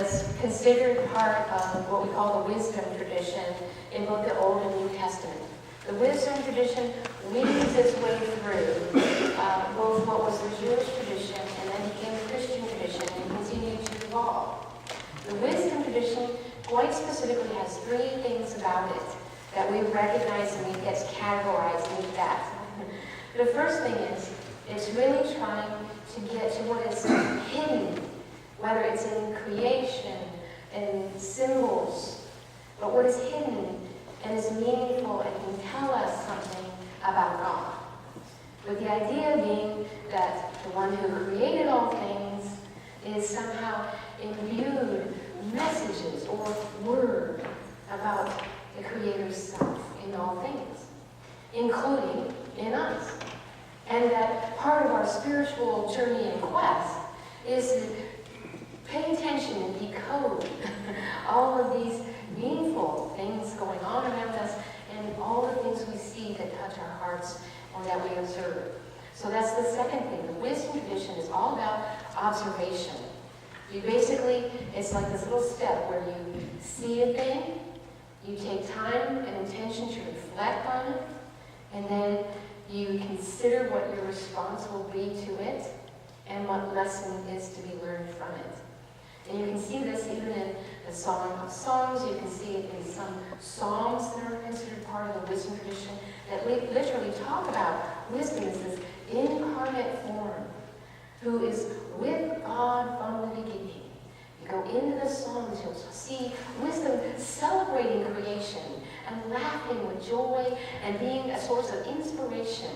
was considered part of what we call the wisdom tradition in both the Old and New Testament. The wisdom tradition weaves its way through both what was the Jewish tradition and then became the Christian tradition and continued to evolve. The wisdom tradition quite specifically has three things about it that we recognize and it gets categorized into that. The first thing is, it's really trying to get to what is hidden, whether it's in creation, in symbols, but what is hidden and is meaningful and can tell us something about God. With the idea being that the one who created all things is somehow imbued messages or word about the Creator's self in all things, including in us. And that part of our spiritual journey and quest is to pay attention and decode all of these meaningful things going on around us and all the things we see that touch our hearts or that we observe. So that's the second thing. The wisdom tradition is all about observation. You basically, it's like this little step where you see a thing, you take time and intention to reflect on it, and then you consider what your response will be to it and what lesson is to be learned from it. And you can see this even in the Song of Songs. You can see it in some songs that are considered part of the wisdom tradition that literally talk about wisdom as this incarnate form who is with God from the beginning. You go into the Psalms, you'll see wisdom celebrating creation and laughing with joy and being a source of inspiration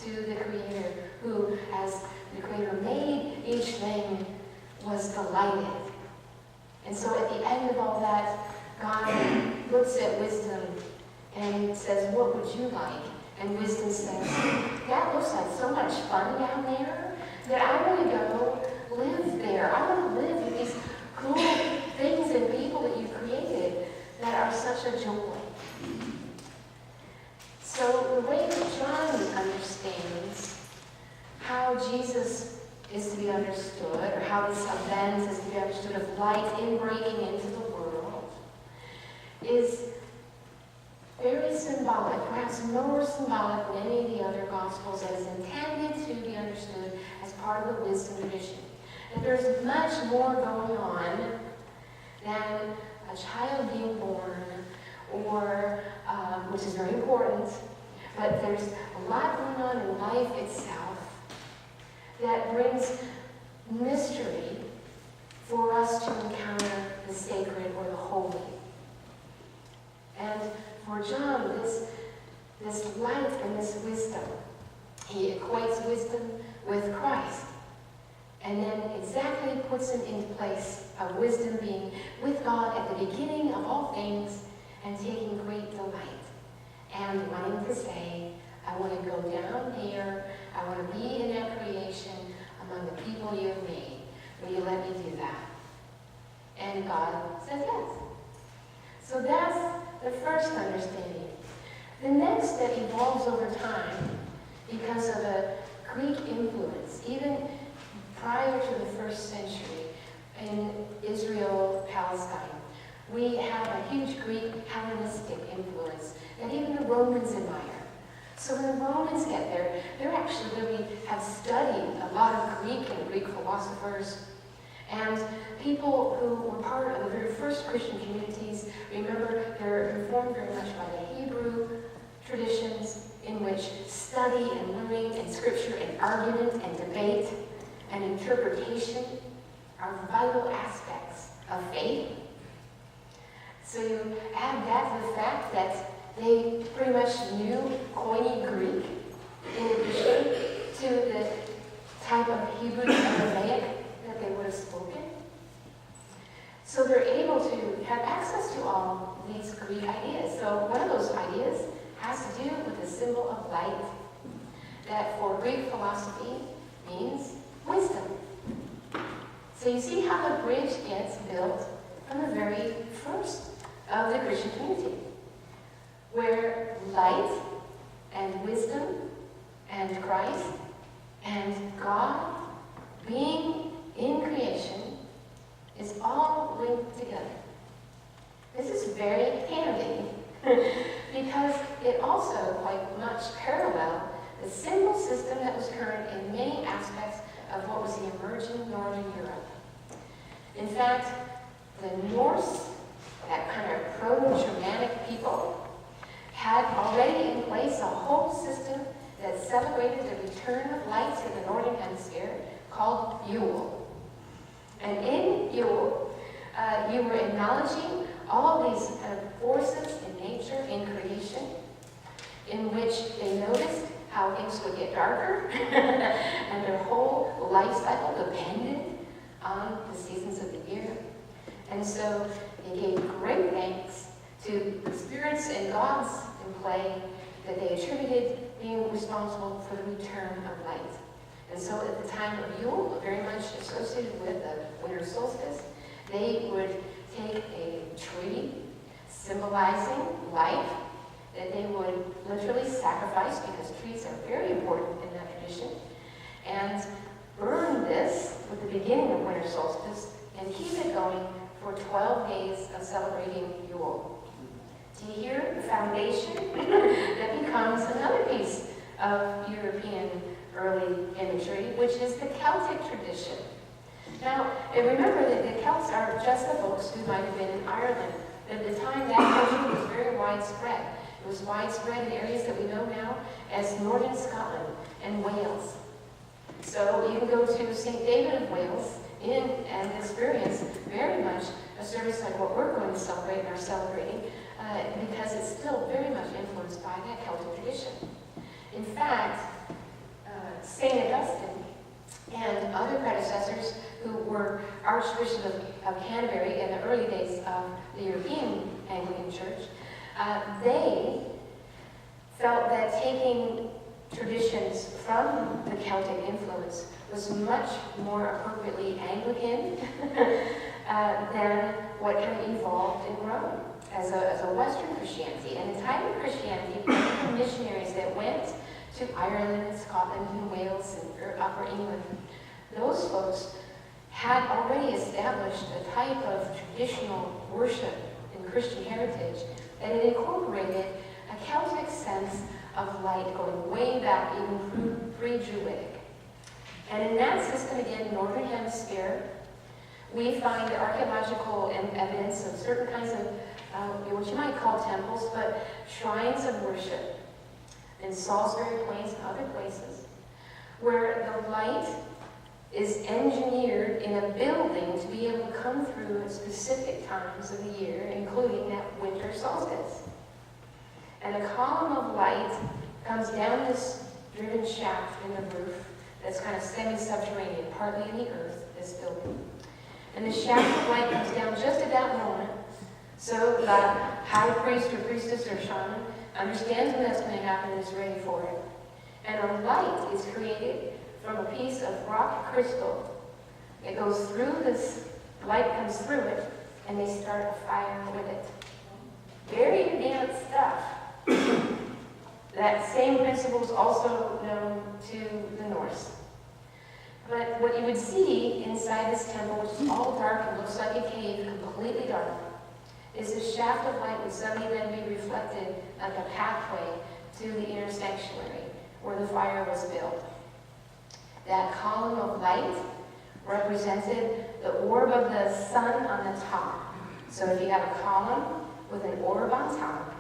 to the Creator who, as the Creator made each thing, was delighted. And so at the end of all that, God looks at wisdom and says, what would you like? And wisdom says, that looks like so much fun down there that I want to go live there. I want to live with these cool things and people that you created that are such a joy. So the way that John understands how Jesus is to be understood, or how this event is to be understood of light in breaking into the world, is very symbolic, perhaps more symbolic than any of the other Gospels, that is intended to be understood as part of the wisdom tradition. That there's much more going on than a child being born, or, which is very important, but there's a lot going on in life itself that brings mystery for us to encounter the sacred or the holy. And for John, this light and this wisdom, he equates wisdom with Christ. And then exactly puts him into place of wisdom being with God at the beginning of all things and taking great delight. And wanting to say, I want to go down here, I want to be in that creation among the people you have made. Will you let me do that? And God says yes. So that's the first understanding. The next that evolves over time because of a Greek influence, even prior to the first century in Israel, Palestine, we have a huge Greek Hellenistic influence that even the Romans admire. So when the Romans get there, they're actually really have studied a lot of Greek and Greek philosophers. And people who were part of the very first Christian communities, remember, they're informed very much by the Hebrew traditions in which study and learning and scripture and argument and debate and interpretation are vital aspects of faith. So you add that to the fact that they pretty much knew Koine Greek in addition to the type of Hebrew and Aramaic that they would have spoken. So they're able to have access to all these Greek ideas. So one of those ideas has to do with the symbol of light, that for Greek philosophy means wisdom. So you see how the bridge gets built from the very first of the Christian community, where light and wisdom and Christ and God being in creation is all linked together. This is very handy because it also quite much paralleled the symbol system that was current in many aspects of what was the emerging Northern Europe. In fact, the Norse, that kind of proto-Germanic people, had already in place a whole system that celebrated the return of light to the Northern Hemisphere called Yule. And in Yule, you were acknowledging all these forces in nature, in creation, in which they noticed how things would get darker, and their whole life cycle depended on the seasons of the year. And so they gave great thanks to the spirits and gods in play that they attributed being responsible for the return of light. And so at the time of Yule, very much associated with the winter solstice, they would take a tree symbolizing life that they would literally sacrifice, because trees are very important in that tradition, and burn this with the beginning of winter solstice and keep it going for 12 days of celebrating Yule. Do you hear the foundation that becomes another piece of European early imagery, which is the Celtic tradition? Now, remember that the Celts are just the folks who might have been in Ireland. At the time, that culture was very widespread. It was widespread in areas that we know now as northern Scotland and Wales. So you can go to St. David of Wales and experience very much a service like what we're going to celebrate and are celebrating, because it's still very much influenced by that Celtic tradition. In fact, St. Augustine and other predecessors who were Archbishop of Canterbury in the early days of the European Anglican Church, they felt that taking traditions from the Celtic influence was much more appropriately Anglican than what kind of evolved in Rome as a Western Christianity. And in time of Christianity, the missionaries that went to Ireland and Scotland and Wales and Upper England, those folks had already established a type of traditional worship in Christian heritage that had incorporated a Celtic sense of light going way back, even pre-Druidic. And in that system, again, Northern Hemisphere, we find archaeological evidence of certain kinds of what you might call temples, but shrines of worship in Salisbury Plains and other places, where the light is engineered in a building to be able to come through at specific times of the year, including that winter solstice. And a column of light comes down this driven shaft in the roof that's kind of semi-subterranean, partly in the earth, this building. And the shaft of light comes down just at that moment, so the high priest or priestess or shaman understands when that's going to happen and is ready for it. And a light is created from a piece of rock crystal. It goes through this, light comes through it, and they start a fire with it. Very advanced stuff. That same principle is also known to the Norse. But what you would see inside this temple, which is all dark and looks like a cave, completely dark, is the shaft of light would suddenly then be reflected like a pathway to the inner sanctuary where the fire was built. That column of light represented the orb of the sun on the top. So if you have a column with an orb on top,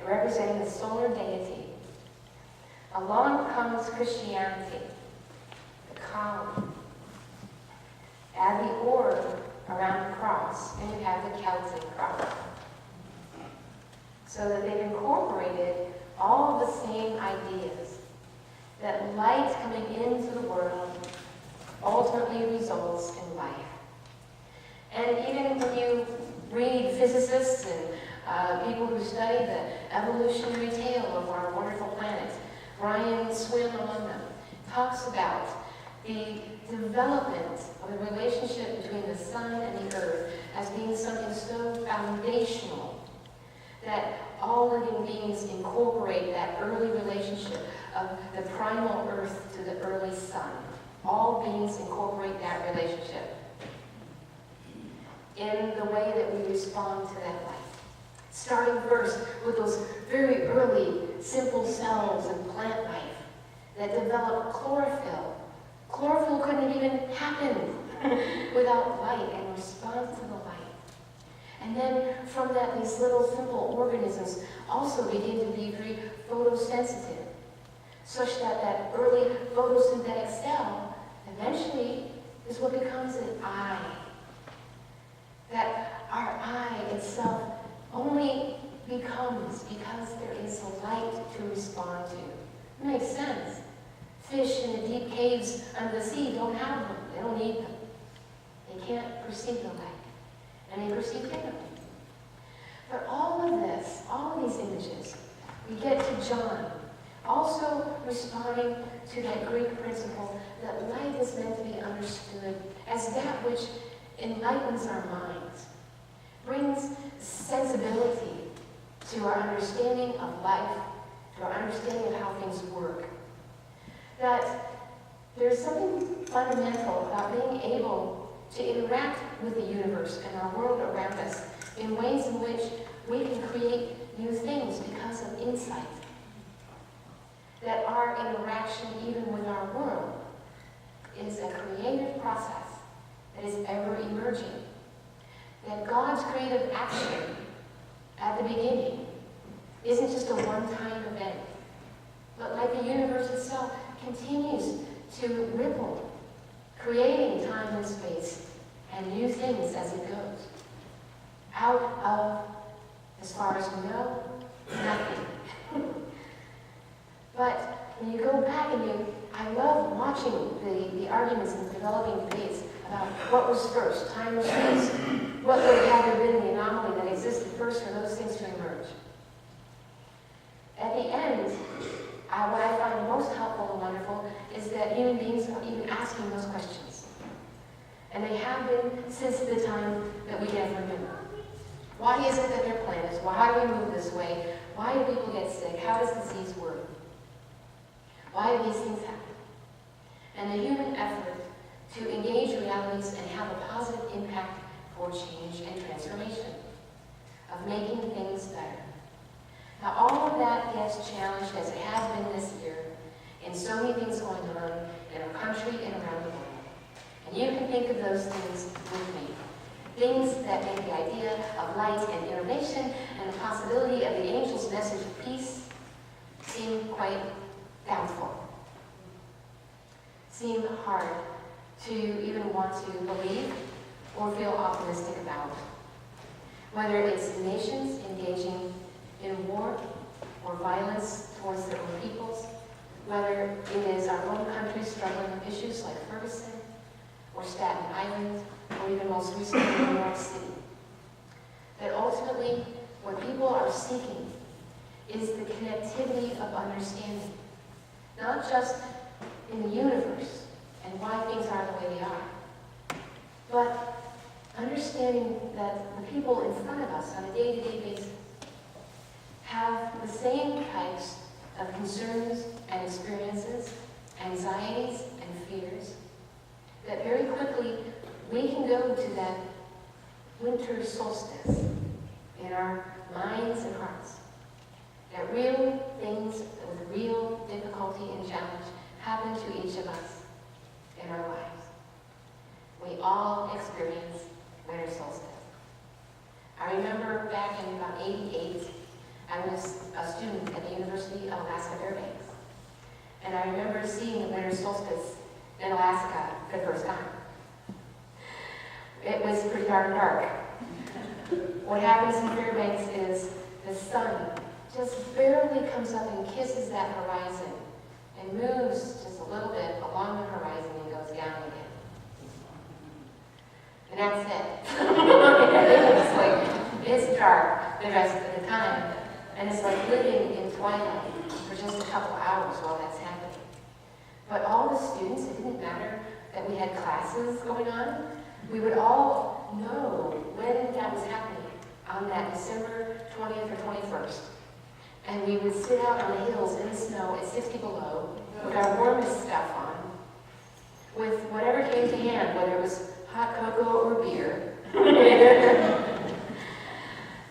representing the solar deity, along comes Christianity, the column. Add the orb around the cross, and you have the Celtic cross. So that they've incorporated all of the same ideas, that light coming into the world ultimately results in life. And even when you read physicists and people who study the evolutionary tale of our wonderful planet, Brian Swim among them, talks about the development of the relationship between the sun and the earth as being something so foundational that all living beings incorporate that early relationship of the primal earth to the early sun. All beings incorporate that relationship. in the way that we respond to that light. Starting first with those very early simple cells in plant life that develop chlorophyll. Chlorophyll couldn't even happen without light and respond to the light. And then from that, these little simple organisms also begin to be very photosensitive, such that that early photosynthetic cell eventually is what becomes an eye. That our eye itself only becomes because there is a light to respond to. It makes sense. Fish in the deep caves under the sea don't have them. They don't need them. They can't perceive the light. And they perceive differently. But all of this, all of these images, we get to John, also responding to that Greek principle that light is meant to be understood as that which enlightens our minds, brings sensibility to our understanding of life, to our understanding of how things work. That there's something fundamental about being able to interact with the universe and our world around us in ways in which we can create new things because of insight. That our interaction, even with our world, is a creative process that is ever emerging. That God's creative action at the beginning isn't just a one-time event, but like the universe itself, continues to ripple, creating time and space and new things as it goes. Out of, as far as we know, nothing. But when you go back and I love watching the arguments and developing debates about what was first, time or space. What would have had to have been the anomaly that existed first for those things to emerge? At the end, what I find most helpful and wonderful is that human beings are even asking those questions. And they have been since the time that we can remember. Why is it that there are planets? How do we move this way? Why do people get sick? How does disease work? Why do these things happen? And the human effort to engage realities and have a positive impact for change and transformation, of making things better. Now all of that gets challenged, as it has been this year, in so many things going on in our country and around the world. And you can think of those things with me. Things that make the idea of light and innovation and the possibility of the angel's message of peace seem quite doubtful. Seem hard to even want to believe or feel optimistic about. Whether it's nations engaging in war or violence towards their own peoples, whether it is our own country struggling with issues like Ferguson or Staten Island, or even most recently New York City. That ultimately, what people are seeking is the connectivity of understanding, not just in the universe and why things are the way they are, but understanding that the people in front of us on a day-to-day basis have the same types of concerns and experiences, anxieties and fears, that very quickly we can go to that winter solstice in our minds and hearts. That real things with real difficulty and challenge happen to each of us in our lives. We all experience winter solstice. I remember back in about '88, I was a student at the University of Alaska Fairbanks. And I remember seeing the winter solstice in Alaska for the first time. It was pretty dark. What happens in Fairbanks is the sun just barely comes up and kisses that horizon and moves just a little bit along the horizon and goes down again. And that's it. It's dark the rest of the time. And it's like living in twilight for just a couple hours while that's happening. But all the students, it didn't matter that we had classes going on. We would all know when that was happening on that December 20th or 21st. And we would sit out on the hills in the snow at 60 below with our warmest stuff on, with whatever came to hand, whether it was hot cocoa or beer,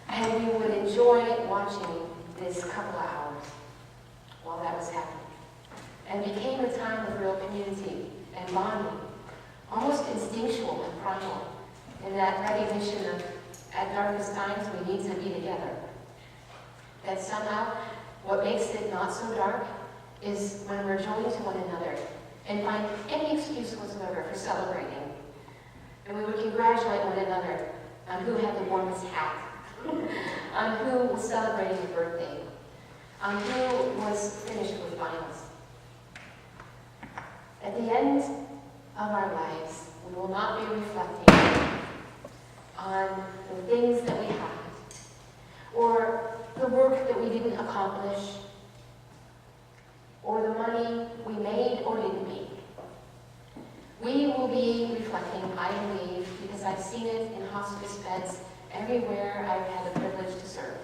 And we would enjoy watching this couple of hours while that was happening. And it became a time of real community and bonding, almost instinctual and primal, in that recognition of, at darkest times, we need to be together. That somehow, what makes it not so dark is when we're joined to one another and find any excuse whatsoever for celebrating. And we would congratulate one another on who had the warmest hat, on who was celebrating a birthday, on who was finished with finals. At the end of our lives, we will not be reflecting on the things that we had, or the work that we didn't accomplish, or the money we made or didn't make. We will be reflecting, I believe, because I've seen it in hospice beds everywhere I've had the privilege to serve.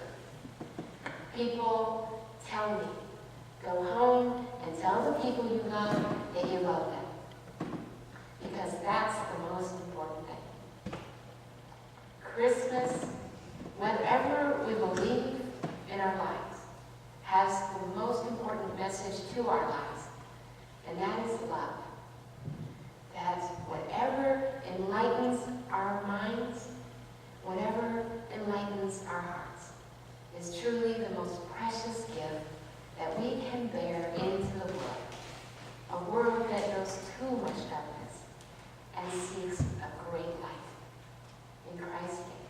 People tell me, go home and tell the people you love that you love them. Because that's the most important thing. Christmas, whatever we believe in our lives, has the most important message to our lives, and that is love. That whatever enlightens our minds, whatever enlightens our hearts, is truly the most precious gift that we can bear into the world. A world that knows too much darkness and seeks a great light. In Christ's name.